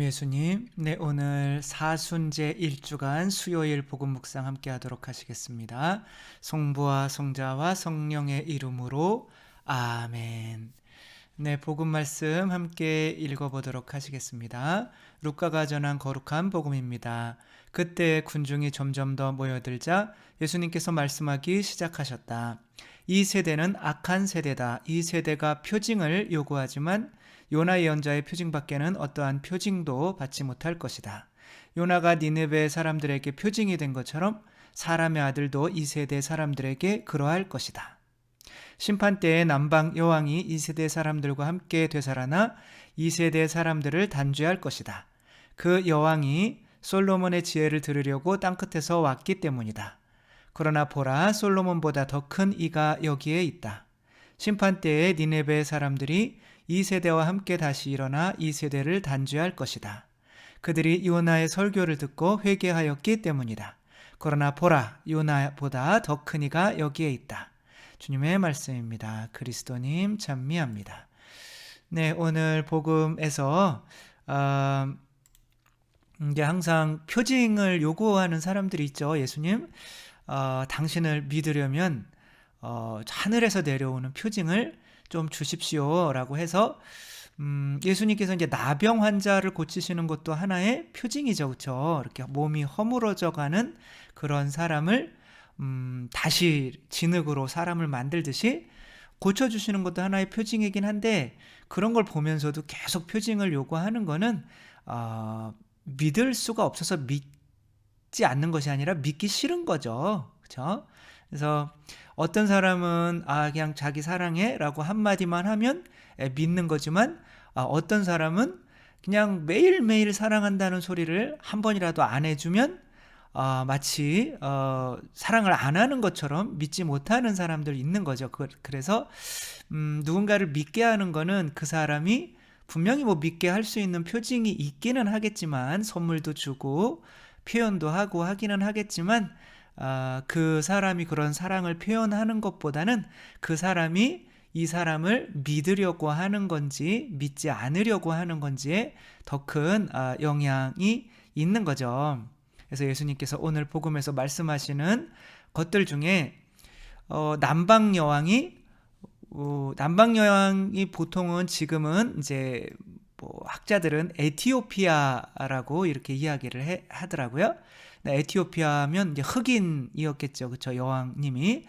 예수님, 네, 오늘 사순제 1주간 수요일 복음 묵상 함께 하도록 하시겠습니다. 성부와 성자와 성령의 이름으로 아멘. 네, 복음 말씀 함께 읽어보도록 하시겠습니다. 루카가 전한 거룩한 복음입니다. 그때 군중이 점점 더 모여들자 예수님께서 말씀하기 시작하셨다. 이 세대는 악한 세대다. 이 세대가 표징을 요구하지만 요나 예언자의 표징밖에는 어떠한 표징도 받지 못할 것이다. 요나가 니느웨 사람들에게 표징이 된 것처럼 사람의 아들도 이 세대 사람들에게 그러할 것이다. 심판 때에 남방 여왕이 이 세대 사람들과 함께 되살아나 이 세대 사람들을 단죄할 것이다. 그 여왕이 솔로몬의 지혜를 들으려고 땅끝에서 왔기 때문이다. 그러나 보라, 솔로몬보다 더 큰 이가 여기에 있다. 심판 때에 니느웨 사람들이 이 세대와 함께 다시 일어나 이 세대를 단죄할 것이다. 그들이 요나의 설교를 듣고 회개하였기 때문이다. 그러나 보라, 요나보다 더 큰 이가 여기에 있다. 주님의 말씀입니다. 그리스도님 찬미합니다. 네, 오늘 복음에서 이제 항상 표징을 요구하는 사람들이 있죠. 예수님, 당신을 믿으려면 하늘에서 내려오는 표징을 좀 주십시오라고 해서 예수님께서 이제 나병 환자를 고치시는 것도 하나의 표징이죠, 그렇죠? 이렇게 몸이 허물어져가는 그런 사람을 다시 진흙으로 사람을 만들듯이 고쳐주시는 것도 하나의 표징이긴 한데, 그런 걸 보면서도 계속 표징을 요구하는 거는 믿을 수가 없어서 믿지 않는 것이 아니라 믿기 싫은 거죠, 그렇죠? 그래서 어떤 사람은 그냥 자기 사랑해라고 한마디만 하면 믿는 거지만, 어떤 사람은 그냥 매일매일 사랑한다는 소리를 한 번이라도 안 해주면 마치 사랑을 안 하는 것처럼 믿지 못하는 사람들이 있는 거죠. 그래서 누군가를 믿게 하는 거는 그 사람이 분명히 뭐 믿게 할 수 있는 표징이 있기는 하겠지만, 선물도 주고 표현도 하고 하기는 하겠지만, 그 사람이 그런 사랑을 표현하는 것보다는 그 사람이 이 사람을 믿으려고 하는 건지 믿지 않으려고 하는 건지에 더 큰 영향이 있는 거죠. 그래서 예수님께서 오늘 복음에서 말씀하시는 것들 중에 남방 여왕이 보통은 지금은 이제 뭐 학자들은 에티오피아라고 이렇게 이야기를 하더라고요. 에티오피아면 이제 흑인이었겠죠, 그렇죠? 여왕님이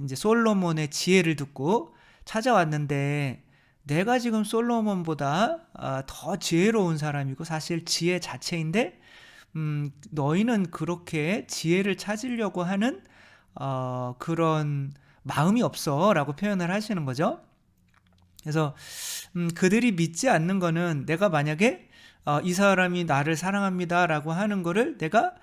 이제 솔로몬의 지혜를 듣고 찾아왔는데, 내가 지금 솔로몬보다 더 지혜로운 사람이고 사실 지혜 자체인데, 너희는 그렇게 지혜를 찾으려고 하는 그런 마음이 없어라고 표현을 하시는 거죠. 그래서 그들이 믿지 않는 거는, 내가 만약에 이 사람이 나를 사랑합니다라고 하는 거를 내가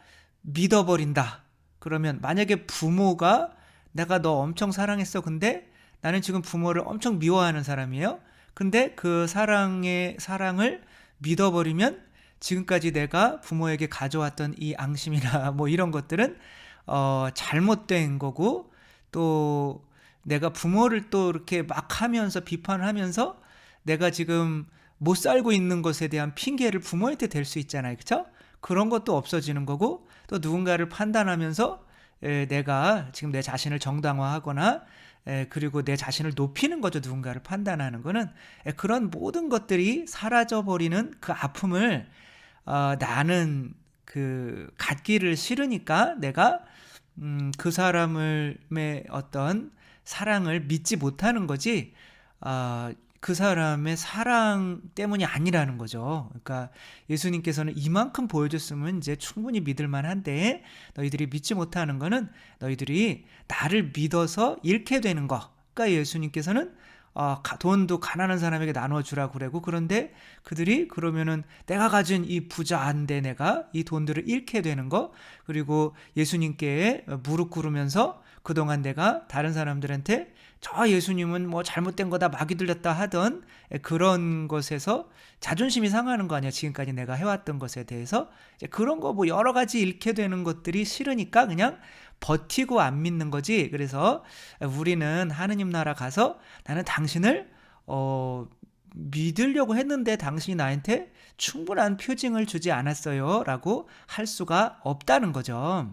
믿어버린다. 그러면 만약에 부모가 내가 너 엄청 사랑했어, 근데 나는 지금 부모를 엄청 미워하는 사람이에요. 근데 그 사랑을 믿어버리면 지금까지 내가 부모에게 가져왔던 이 앙심이나 뭐 이런 것들은 잘못된 거고, 또 내가 부모를 또 이렇게 막 하면서 비판을 하면서 내가 지금 못 살고 있는 것에 대한 핑계를 부모한테 댈 수 있잖아요, 그렇죠? 그런 것도 없어지는 거고, 또 누군가를 판단하면서 내가 지금 내 자신을 정당화하거나 그리고 내 자신을 높이는 거죠. 누군가를 판단하는 거는 그런 모든 것들이 사라져버리는 그 아픔을 나는 갖기를 싫으니까 내가 그 사람의 어떤 사랑을 믿지 못하는 거지, 그 사람의 사랑 때문이 아니라는 거죠. 그러니까 예수님께서는 이만큼 보여줬으면 이제 충분히 믿을 만한데, 너희들이 믿지 못하는 거는 너희들이 나를 믿어서 잃게 되는 거. 그러니까 예수님께서는 돈도 가난한 사람에게 나눠주라고 그러고, 그런데 그들이 그러면은 내가 가진 이 부자인데 내가 이 돈들을 잃게 되는 거, 그리고 예수님께 무릎 꿇으면서 그동안 내가 다른 사람들한테 저 예수님은 뭐 잘못된 거다, 마귀 들렸다 하던 그런 것에서 자존심이 상하는 거 아니야, 지금까지 내가 해왔던 것에 대해서. 이제 그런 거 뭐 여러 가지 잃게 되는 것들이 싫으니까 그냥 버티고 안 믿는 거지. 그래서 우리는 하느님 나라 가서 나는 당신을 믿으려고 했는데 당신이 나한테 충분한 표징을 주지 않았어요 라고 할 수가 없다는 거죠.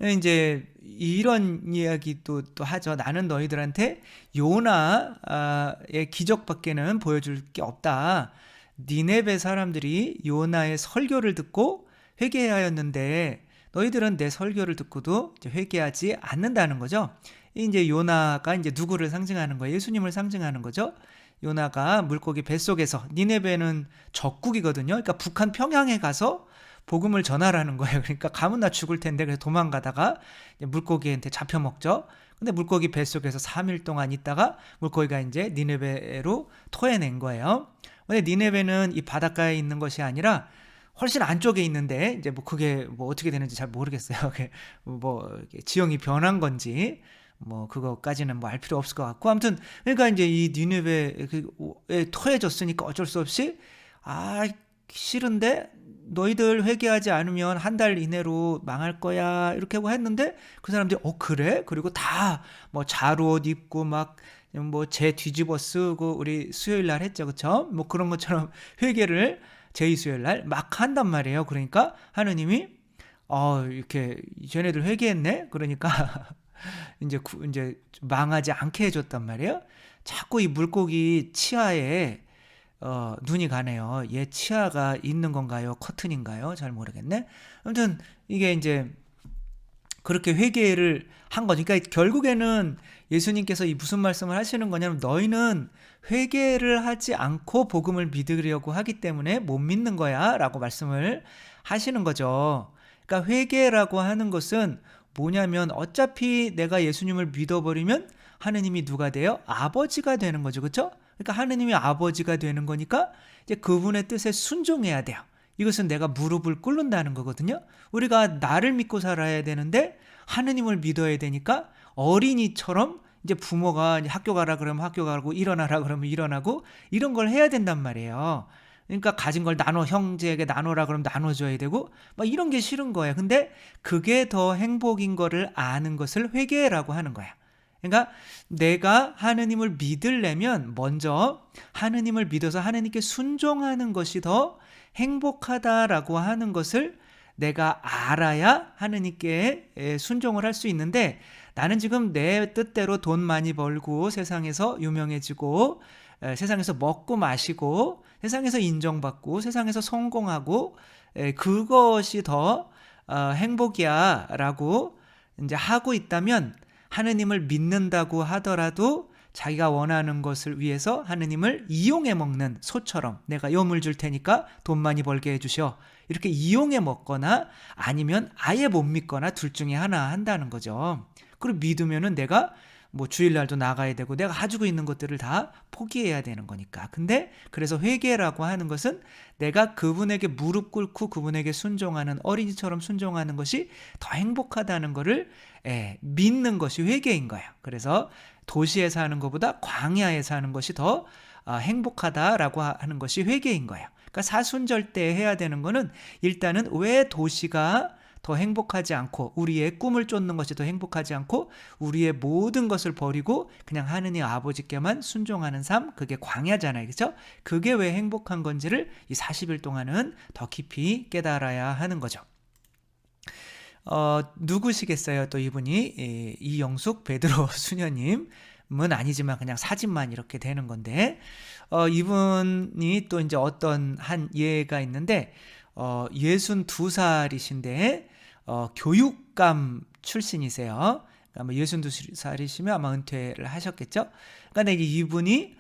이제 이런 이야기도 또 하죠. 나는 너희들한테 요나의 기적밖에는 보여줄 게 없다. 니네베 사람들이 요나의 설교를 듣고 회개하였는데 너희들은 내 설교를 듣고도 이제 회개하지 않는다는 거죠. 이제 요나가 이제 누구를 상징하는 거예요? 예수님을 상징하는 거죠. 요나가 물고기 뱃속에서, 니네베는 적국이거든요. 그러니까 북한 평양에 가서 복음을 전하라는 거예요. 그러니까 가면 나 죽을 텐데 그래서 도망가다가 물고기한테 잡혀 먹죠. 근데 물고기 뱃속에서 3일 동안 있다가 물고기가 이제 니네베로 토해낸 거예요. 근데 니네베는 이 바닷가에 있는 것이 아니라 훨씬 안쪽에 있는데 이제 뭐 그게 뭐 어떻게 되는지 잘 모르겠어요. 뭐 지형이 변한 건지 뭐 그거까지는 뭐 알 필요 없을 것 같고, 아무튼 그러니까 이제 이 니느웨에 토해졌으니까 어쩔 수 없이 싫은데 너희들 회개하지 않으면 한 달 이내로 망할 거야 이렇게 하고 했는데 그 사람들이 그래? 그리고 다 뭐 자루옷 입고 막 뭐 재 뒤집어 쓰고 우리 수요일 날 했죠, 그쵸? 뭐 그런 것처럼 회개를 제2수요일 날 막 한단 말이에요. 그러니까 하느님이 이렇게 쟤네들 회개했네. 그러니까 이제 망하지 않게 해줬단 말이에요. 자꾸 이 물고기 치아에 눈이 가네요. 얘 치아가 있는 건가요? 커튼인가요? 잘 모르겠네. 아무튼 이게 이제 그렇게 회개를 한 거죠. 그러니까 결국에는 예수님께서 이 무슨 말씀을 하시는 거냐면 너희는 회개를 하지 않고 복음을 믿으려고 하기 때문에 못 믿는 거야 라고 말씀을 하시는 거죠. 그러니까 회개라고 하는 것은 뭐냐면 어차피 내가 예수님을 믿어버리면 하느님이 누가 돼요? 아버지가 되는 거죠. 그렇죠? 그러니까 하느님이 아버지가 되는 거니까 이제 그분의 뜻에 순종해야 돼요. 이것은 내가 무릎을 꿇는다는 거거든요. 우리가 나를 믿고 살아야 되는데 하느님을 믿어야 되니까 어린이처럼 이제 부모가 학교 가라 그러면 학교 가고 일어나라 그러면 일어나고 이런 걸 해야 된단 말이에요. 그러니까 가진 걸 형제에게 나눠라 그러면 나눠줘야 되고 막 이런 게 싫은 거예요. 근데 그게 더 행복인 거를 아는 것을 회개라고 하는 거야. 그러니까 내가 하느님을 믿으려면 먼저 하느님을 믿어서 하느님께 순종하는 것이 더 행복하다라고 하는 것을 내가 알아야 하느님께 순종을 할 수 있는데, 나는 지금 내 뜻대로 돈 많이 벌고 세상에서 유명해지고 세상에서 먹고 마시고 세상에서 인정받고 세상에서 성공하고 그것이 더 행복이야 라고 이제 하고 있다면, 하느님을 믿는다고 하더라도 자기가 원하는 것을 위해서 하느님을 이용해 먹는 소처럼 내가 요물 줄 테니까 돈 많이 벌게 해주셔 이렇게 이용해 먹거나 아니면 아예 못 믿거나 둘 중에 하나 한다는 거죠. 그리고 믿으면은 내가 뭐 주일날도 나가야 되고 내가 가지고 있는 것들을 다 포기해야 되는 거니까. 근데 그래서 회개라고 하는 것은 내가 그분에게 무릎 꿇고 그분에게 순종하는, 어린이처럼 순종하는 것이 더 행복하다는 것을 믿는 것이 회개인 거예요. 그래서 도시에 사는 것보다 광야에 사는 것이 더 행복하다라고 하는 것이 회개인 거예요. 그러니까 사순절 때 해야 되는 거는 일단은 왜 도시가 더 행복하지 않고 우리의 꿈을 쫓는 것이 더 행복하지 않고 우리의 모든 것을 버리고 그냥 하느님 아버지께만 순종하는 삶, 그게 광야잖아요. 그렇죠? 그게 왜 행복한 건지를 이 40일 동안은 더 깊이 깨달아야 하는 거죠. 누구시겠어요? 또 이분이 이영숙 베드로 수녀님은 아니지만 그냥 사진만 이렇게 되는 건데, 이분이 또 이제 어떤 한 예가 있는데 62살이신데 교육감 출신이세요. 그러니까 62살이시면 아마 은퇴를 하셨겠죠. 그러니까 이분이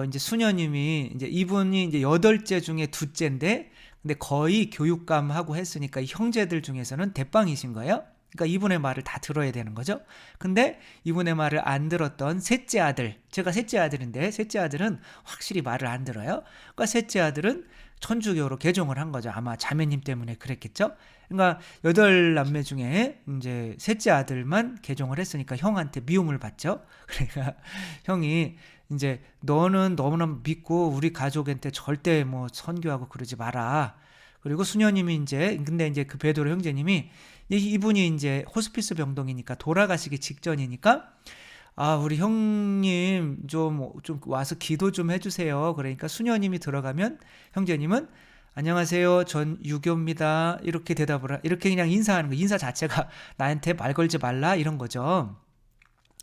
이제 수녀님이 이분이 이제 8째 중에 둘째인데, 근데 거의 교육감하고 했으니까 이 형제들 중에서는 대빵이신 거예요. 그러니까 이분의 말을 다 들어야 되는 거죠. 근데 이분의 말을 안 들었던 셋째 아들, 제가 셋째 아들인데 셋째 아들은 확실히 말을 안 들어요. 그러니까 셋째 아들은 천주교로 개종을 한 거죠. 아마 자매님 때문에 그랬겠죠. 그러니까 8남매 중에 이제 셋째 아들만 개종을 했으니까 형한테 미움을 받죠. 그러니까 형이 이제 너는 너무나 믿고 우리 가족한테 절대 뭐 선교하고 그러지 마라. 그리고 수녀님이 근데 그 베드로 형제님이 이분이 이제 호스피스 병동이니까 돌아가시기 직전이니까 아, 우리 형님 좀 와서 기도 좀 해주세요. 그러니까 수녀님이 들어가면 형제님은 안녕하세요. 전 유교입니다. 이렇게 이렇게 그냥 인사하는 거. 인사 자체가 나한테 말 걸지 말라 이런 거죠.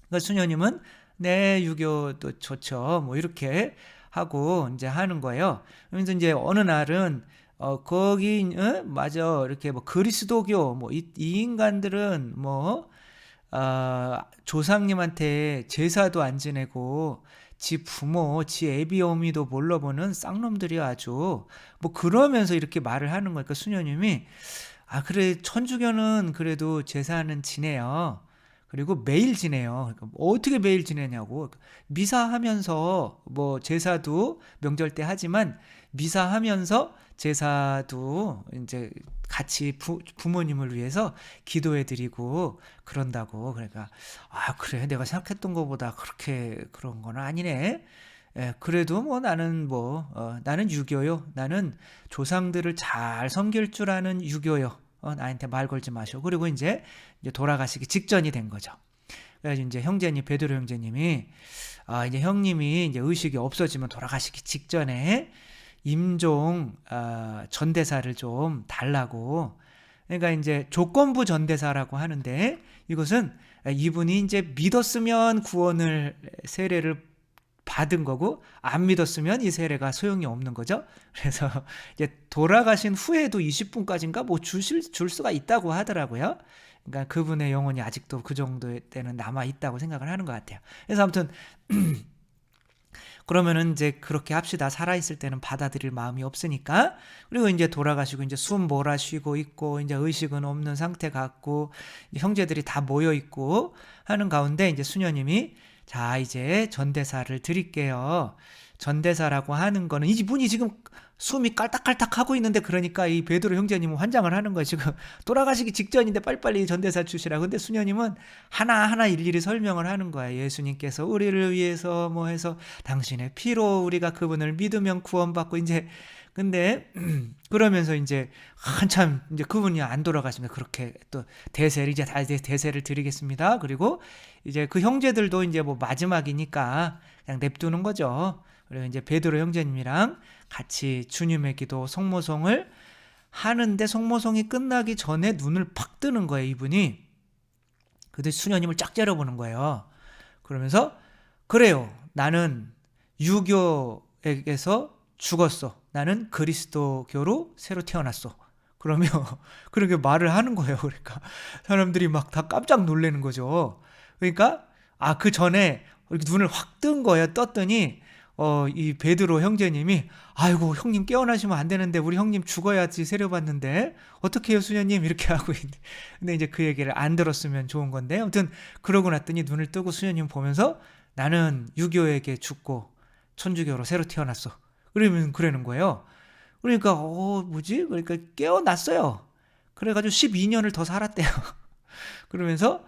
그러니까 수녀님은 네, 유교도 좋죠. 뭐 이렇게 하고 이제 하는 거예요. 그러면서 이제 어느 날은 거기 맞아. 이렇게 뭐 그리스도교 뭐 이 인간들은 뭐 조상님한테 제사도 안 지내고 지 부모, 지 애비 어미도 몰라보는 쌍놈들이 아주 뭐 그러면서 이렇게 말을 하는 거니까 수녀님이 아, 그래, 천주교는 그래도 제사는 지내요. 그리고 매일 지내요. 그러니까 뭐 어떻게 매일 지내냐고. 미사하면서 뭐 제사도 명절 때 하지만 미사하면서 제사도 이제 같이 부모님을 위해서 기도해 드리고 그런다고. 그러니까 아, 그래. 내가 생각했던 것보다 그렇게 그런 건 아니네. 예, 그래도 뭐 나는 유교요. 나는 조상들을 잘 섬길 줄 아는 유교요. 나한테 말 걸지 마시오. 그리고 이제 돌아가시기 직전이 된 거죠. 그래서 이제 베드로 형제님이 이제 형님이 이제 의식이 없어지면 돌아가시기 직전에 임종 전대사를 좀 달라고. 그러니까 이제 조건부 전대사라고 하는데 이것은 이분이 이제 믿었으면 구원을 세례를 받은 거고 안 믿었으면 이 세례가 소용이 없는 거죠. 그래서 이제 돌아가신 후에도 20분까지인가 뭐 줄 수가 있다고 하더라고요. 그러니까 그분의 영혼이 아직도 그 정도의 때는 남아 있다고 생각을 하는 것 같아요. 그래서 아무튼 그러면은 이제 그렇게 합시다. 살아있을 때는 받아들일 마음이 없으니까. 그리고 이제 돌아가시고 이제 숨 몰아쉬고 있고 이제 의식은 없는 상태 같고 형제들이 다 모여 있고 하는 가운데 이제 수녀님이 자, 이제 전대사를 드릴게요. 전대사라고 하는 거는 이분이 지금 숨이 깔딱깔딱 하고 있는데 그러니까 이 베드로 형제님은 환장을 하는 거예요. 지금 돌아가시기 직전인데 빨리빨리 전대사 주시라. 근데 수녀님은 하나하나 일일이 설명을 하는 거야. 예수님께서 우리를 위해서 뭐 해서 당신의 피로 우리가 그분을 믿으면 구원받고 이제 근데 그러면서 이제 한참 이제 그분이 안 돌아가시면 그렇게 또 대세를 이제 다 대세를 드리겠습니다. 그리고 이제 그 형제들도 이제 뭐 마지막이니까 그냥 냅두는 거죠. 그리고 이제 베드로 형제님이랑 같이 주님의 기도 성모송을 하는데 성모송이 끝나기 전에 눈을 팍 뜨는 거예요, 이분이. 그때 수녀님을 쫙 째려보는 거예요. 그러면서 그래요. 나는 유교에게서 죽었어. 나는 그리스도교로 새로 태어났어. 그러면 그렇게 말을 하는 거예요. 그러니까 사람들이 막 다 깜짝 놀라는 거죠. 그러니까 그 전에 이렇게 눈을 확 뜬 거예요. 떴더니 이 베드로 형제님이 아이고 형님 깨어나시면 안 되는데 우리 형님 죽어야지 세례받는데 어떻게 해요 수녀님 이렇게 하고 있는데 근데 이제 그 얘기를 안 들었으면 좋은 건데 아무튼 그러고 났더니 눈을 뜨고 수녀님 보면서 나는 유교에게 죽고 천주교로 새로 태어났어. 그러는 거예요. 그러니까 뭐지? 그러니까 깨어났어요. 그래가지고 12년을 더 살았대요. 그러면서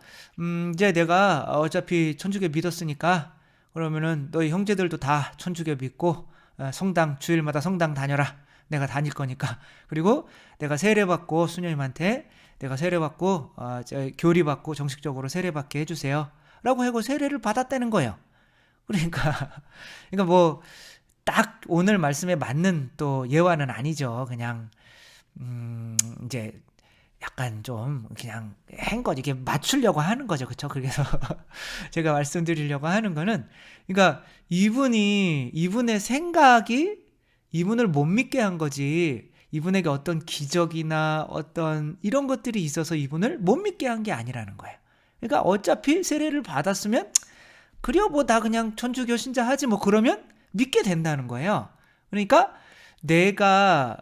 이제 내가 어차피 천주교 믿었으니까 그러면은 너희 형제들도 다 천주교 믿고 성당 주일마다 성당 다녀라. 내가 다닐 거니까. 그리고 내가 세례받고 수녀님한테 내가 세례받고 교리받고 정식적으로 세례받게 해주세요. 라고 하고 세례를 받았다는 거예요. 그러니까 뭐 딱 오늘 말씀에 맞는 또 예화는 아니죠. 그냥 이제 약간 좀 그냥 한 거지. 이게 맞추려고 하는 거죠. 그렇죠? 그래서 제가 말씀드리려고 하는 거는 그러니까 이분의 생각이 이분을 못 믿게 한 거지. 이분에게 어떤 기적이나 어떤 이런 것들이 있어서 이분을 못 믿게 한 게 아니라는 거예요. 그러니까 어차피 세례를 받았으면 그려 뭐 다 그냥 천주교 신자하지 뭐 그러면 믿게 된다는 거예요. 그러니까 내가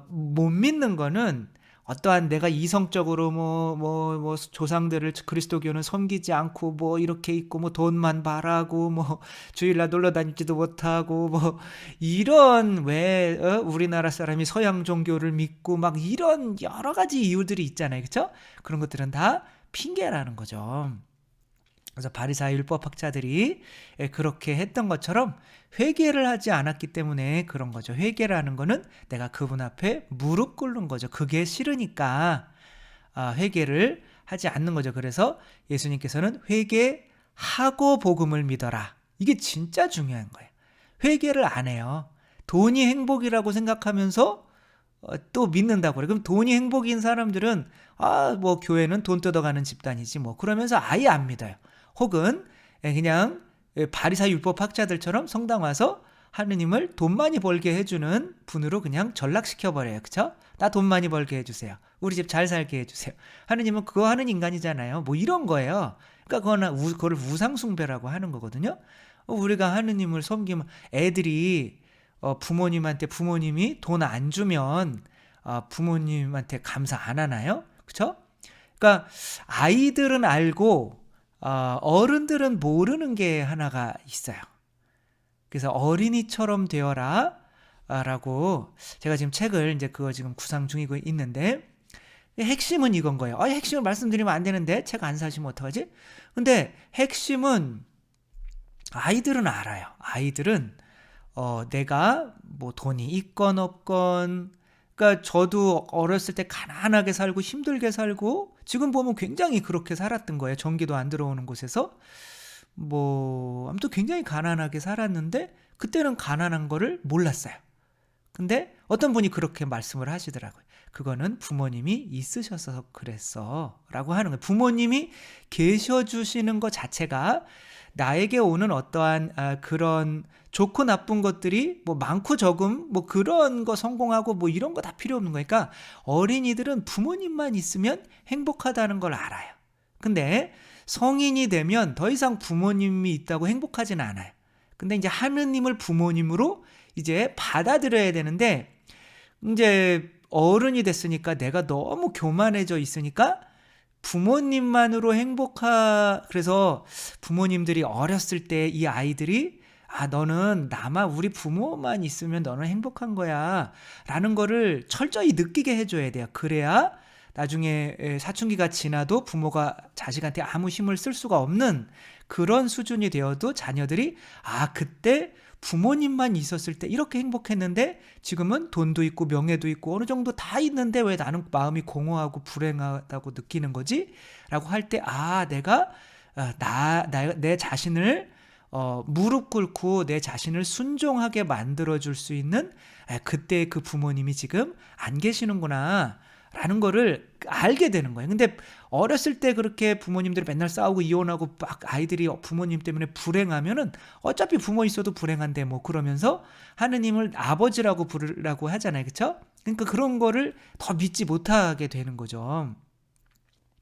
못 믿는 거는 어떠한 내가 이성적으로 뭐 조상들을 그리스도교는 섬기지 않고 뭐 이렇게 있고 뭐 돈만 바라고 뭐 주일날 놀러 다니지도 못하고 뭐 이런 왜 우리나라 사람이 서양 종교를 믿고 막 이런 여러 가지 이유들이 있잖아요. 그렇죠? 그런 것들은 다 핑계라는 거죠. 그래서 바리사의 율법학자들이 그렇게 했던 것처럼 회개를 하지 않았기 때문에 그런 거죠. 회개라는 거는 내가 그분 앞에 무릎 꿇는 거죠. 그게 싫으니까 회개를 하지 않는 거죠. 그래서 예수님께서는 하고 복음을 믿어라. 이게 진짜 중요한 거예요. 회개를 안 해요. 돈이 행복이라고 생각하면서 또 믿는다고 그래. 그럼 돈이 행복인 사람들은 뭐 교회는 돈 뜯어가는 집단이지 뭐 그러면서 아예 안 믿어요. 혹은 그냥 바리사 율법 학자들처럼 성당 와서 하느님을 돈 많이 벌게 해주는 분으로 그냥 전락시켜버려요. 그쵸? 나 돈 많이 벌게 해주세요. 우리 집 잘 살게 해주세요. 하느님은 그거 하는 인간이잖아요. 뭐 이런 거예요. 그러니까 그거를 우상숭배라고 하는 거거든요. 우리가 하느님을 섬기면 애들이 부모님이 돈 안 주면 부모님한테 감사 안 하나요? 그쵸? 그러니까 아이들은 알고 어른들은 모르는 게 하나가 있어요. 그래서 어린이처럼 되어라 라고 제가 지금 책을 이제 그거 지금 구상 중이고 있는데 핵심은 이건 거예요. 핵심을 말씀드리면 안 되는데 책 안 사시면 어떡하지? 근데 핵심은 아이들은 알아요. 아이들은 내가 뭐 돈이 있건 없건, 그러니까 저도 어렸을 때 가난하게 살고 힘들게 살고 지금 보면 굉장히 그렇게 살았던 거예요. 전기도 안 들어오는 곳에서 뭐 아무튼 굉장히 가난하게 살았는데 그때는 가난한 거를 몰랐어요. 근데 어떤 분이 그렇게 말씀을 하시더라고요. 그거는 부모님이 있으셔서 그랬어 라고 하는 거예요. 부모님이 계셔주시는 것 자체가 나에게 오는 어떠한 그런 좋고 나쁜 것들이 뭐 많고 적음 뭐 그런 거 성공하고 뭐 이런 거 다 필요 없는 거니까 어린이들은 부모님만 있으면 행복하다는 걸 알아요. 근데 성인이 되면 더 이상 부모님이 있다고 행복하진 않아요. 근데 이제 하느님을 부모님으로 이제 받아들여야 되는데 이제 어른이 됐으니까 내가 너무 교만해져 있으니까 부모님만으로 그래서 부모님들이 어렸을 때 이 아이들이 너는 우리 부모만 있으면 너는 행복한 거야 라는 거를 철저히 느끼게 해줘야 돼요. 그래야 나중에 사춘기가 지나도 부모가 자식한테 아무 힘을 쓸 수가 없는 그런 수준이 되어도 자녀들이 그때 부모님만 있었을 때 이렇게 행복했는데 지금은 돈도 있고 명예도 있고 어느 정도 다 있는데 왜 나는 마음이 공허하고 불행하다고 느끼는 거지? 라고 할 때 내가 내 자신을 무릎 꿇고 내 자신을 순종하게 만들어줄 수 있는 그때 그 부모님이 지금 안 계시는구나 라는 거를 알게 되는 거예요. 근데 어렸을 때 그렇게 부모님들이 맨날 싸우고 이혼하고 막 아이들이 부모님 때문에 불행하면은 어차피 부모 있어도 불행한데 뭐 그러면서 하느님을 아버지라고 부르라고 하잖아요. 그쵸? 그러니까 그런 거를 더 믿지 못하게 되는 거죠.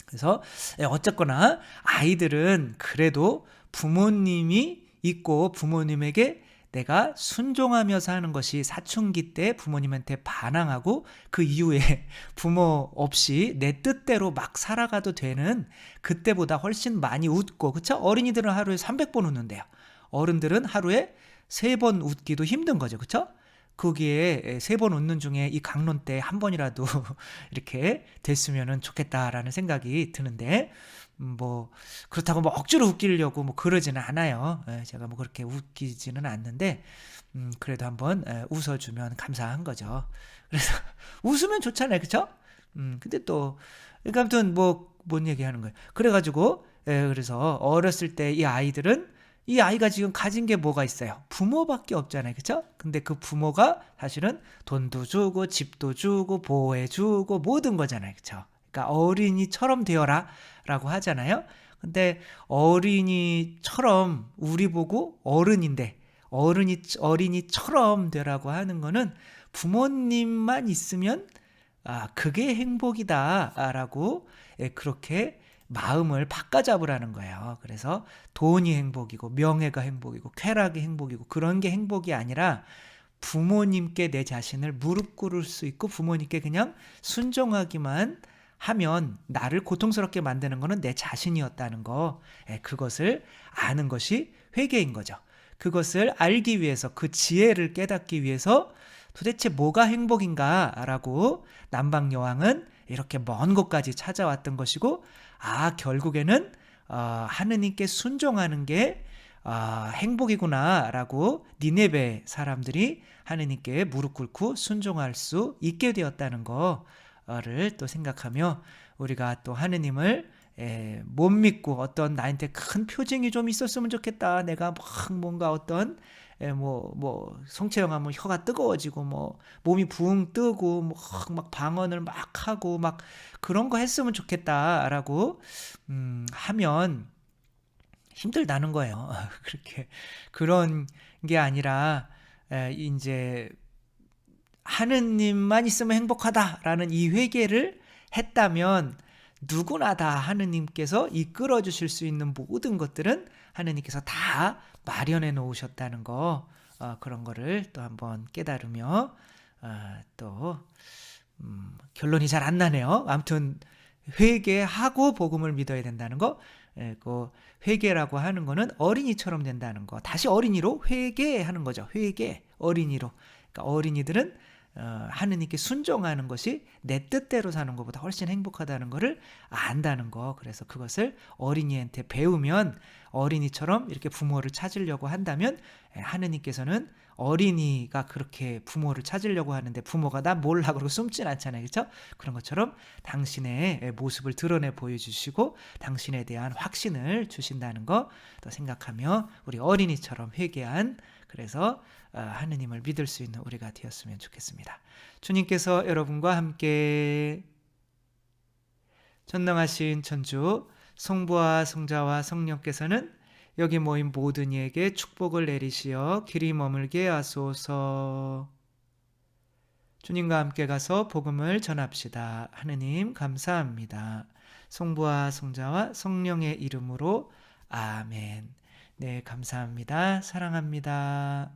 그래서 어쨌거나 아이들은 그래도 부모님이 있고 부모님에게 내가 순종하며 사는 것이 사춘기 때 부모님한테 반항하고 그 이후에 부모 없이 내 뜻대로 막 살아가도 되는 그때보다 훨씬 많이 웃고, 그쵸? 어린이들은 하루에 300번 웃는데요. 어른들은 하루에 3번 웃기도 힘든 거죠. 그쵸? 거기에 3번 웃는 중에 이 강론 때 한 번이라도 이렇게 됐으면 좋겠다라는 생각이 드는데 뭐 그렇다고 뭐 억지로 웃기려고 뭐 그러지는 않아요. 제가 뭐 그렇게 웃기지는 않는데 그래도 한번 웃어주면 감사한 거죠. 그래서 웃으면 좋잖아요, 그렇죠? 근데 또 그러니까 아무튼 뭔 얘기하는 거예요. 그래가지고 그래서 어렸을 때 이 아이가 지금 가진 게 뭐가 있어요? 부모밖에 없잖아요. 그쵸? 근데 그 부모가 사실은 돈도 주고 집도 주고 보호해주고 모든 거잖아요. 그쵸? 그러니까 어린이처럼 되어라 라고 하잖아요. 근데 어린이처럼 우리 보고 어른인데 어린이처럼 되라고 하는 거는 부모님만 있으면 그게 행복이다 라고 그렇게 마음을 바꿔잡으라는 거예요. 그래서 돈이 행복이고 명예가 행복이고 쾌락이 행복이고 그런 게 행복이 아니라 부모님께 내 자신을 무릎 꿇을 수 있고 부모님께 그냥 순종하기만 하면 나를 고통스럽게 만드는 거는 내 자신이었다는 거, 그것을 아는 것이 회개인 거죠. 그것을 알기 위해서 그 지혜를 깨닫기 위해서 도대체 뭐가 행복인가라고 남방여왕은 이렇게 먼 곳까지 찾아왔던 것이고 결국에는 하느님께 순종하는 게 행복이구나라고 니네베 사람들이 하느님께 무릎 꿇고 순종할 수 있게 되었다는 거를 또 생각하며 우리가 또 하느님을 못 믿고 어떤 나한테 큰 표징이 좀 있었으면 좋겠다. 내가 막 뭔가 어떤 송채영 하면 혀가 뜨거워지고 몸이 붕 뜨고 막 방언을 막 하고 막 그런 거 했으면 좋겠다라고 하면 힘들다는 거예요. 그렇게 그런 게 아니라 이제 하느님만 있으면 행복하다라는 이 회개를 했다면 누구나 다 하느님께서 이끌어 주실 수 있는 모든 것들은 하느님께서 다 마련해 놓으셨다는 거, 그런 거를 또 한번 깨달으며 또 결론이 잘 안 나네요. 아무튼 회개하고 복음을 믿어야 된다는 거, 그 회개라고 하는 거는 어린이처럼 된다는 거. 다시 어린이로 회개하는 거죠. 회개, 어린이로. 그러니까 어린이들은 하느님께 순종하는 것이 내 뜻대로 사는 것보다 훨씬 행복하다는 것을 안다는 거. 그래서 그것을 어린이한테 배우면 어린이처럼 이렇게 부모를 찾으려고 한다면 하느님께서는 어린이가 그렇게 부모를 찾으려고 하는데 부모가 나 몰라 그러고 숨진 않잖아요. 그렇죠? 그런 것처럼 당신의 모습을 드러내 보여주시고 당신에 대한 확신을 주신다는 거 또 생각하며 우리 어린이처럼 회개한, 그래서 하느님을 믿을 수 있는 우리가 되었으면 좋겠습니다. 주님께서 여러분과 함께 전능하신 천주 성부와 성자와 성령께서는 여기 모인 모든 이에게 축복을 내리시어 길이 머물게 하소서. 주님과 함께 가서 복음을 전합시다. 하느님 감사합니다. 성부와 성자와 성령의 이름으로 아멘. 네, 감사합니다. 사랑합니다.